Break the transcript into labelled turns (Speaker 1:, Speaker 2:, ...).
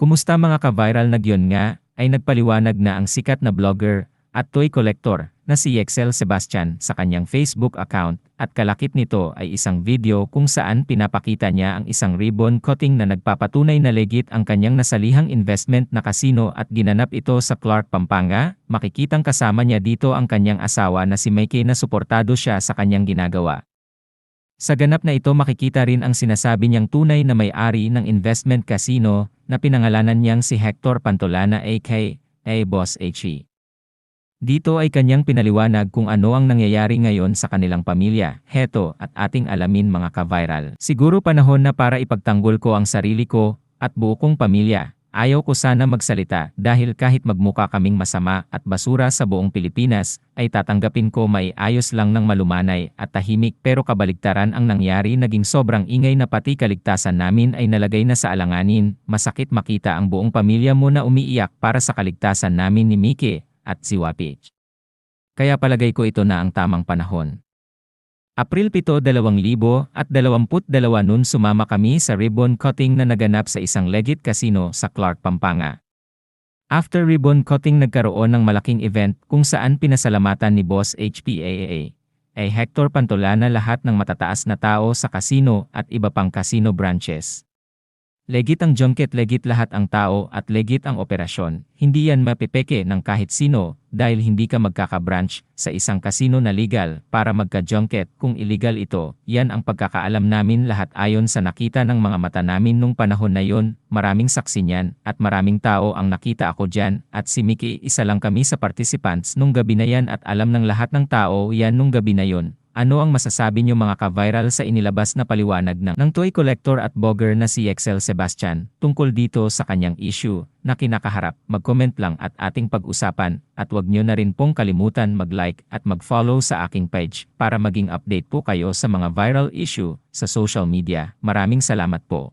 Speaker 1: Kumusta mga ka-viral na giyon nga, ay nagpaliwanag na ang sikat na vlogger at toy collector na si Yexel Sebastian sa kanyang Facebook account at kalakip nito ay isang video kung saan pinapakita niya ang isang ribbon cutting na nagpapatunay na legit ang kanyang nasalihang investment na casino at ginanap ito sa Clark, Pampanga. Makikitang kasama niya dito ang kanyang asawa na si Mikey na suportado siya sa kanyang ginagawa. Sa ganap na ito makikita rin ang sinasabi niyang tunay na may-ari ng investment casino na pinangalanan niyang si Hector Pantolana aka Boss H. Dito ay kanyang pinaliwanag kung ano ang nangyayari ngayon sa kanilang pamilya. Heto at ating alamin mga ka-viral. Siguro panahon na para ipagtanggol ko ang sarili ko at buo kong pamilya. Ayaw ko sana magsalita dahil kahit magmukha kaming masama at basura sa buong Pilipinas, ay tatanggapin ko may ayos lang ng malumanay at tahimik pero kabaligtaran ang nangyari naging sobrang ingay na pati kaligtasan namin ay nalagay na sa alanganin. Masakit makita ang buong pamilya mo na umiiyak para sa kaligtasan namin ni Mickey at si Wapich. Kaya palagay ko ito na ang tamang panahon. April 7, 2022 noon sumama kami sa ribbon cutting na naganap sa isang legit casino sa Clark, Pampanga. After ribbon cutting nagkaroon ng malaking event kung saan pinasalamatan ni Boss HPAA ay Hector Pantolana lahat ng matataas na tao sa casino at iba pang casino branches. Legit ang junket, legit lahat ang tao at legit ang operasyon. Hindi yan mapipeke ng kahit sino dahil hindi ka magkaka-branch sa isang casino na legal para magka-junket. Kung illegal ito, yan ang pagkakaalam namin lahat ayon sa nakita ng mga mata namin nung panahon na yon. Maraming saksi niyan at maraming tao ang nakita ako dyan at si Mickey isa lang kami sa participants nung gabi na yan at alam ng lahat ng tao yan nung gabi na yon. Ano ang masasabi niyo mga ka-viral sa inilabas na paliwanag ng toy collector at blogger na si Yexel Sebastian tungkol dito sa kanyang issue na kinakaharap? Mag-comment lang at ating pag-usapan at huwag niyo na rin pong kalimutan mag-like at mag-follow sa aking page para maging update po kayo sa mga viral issue sa social media. Maraming salamat po.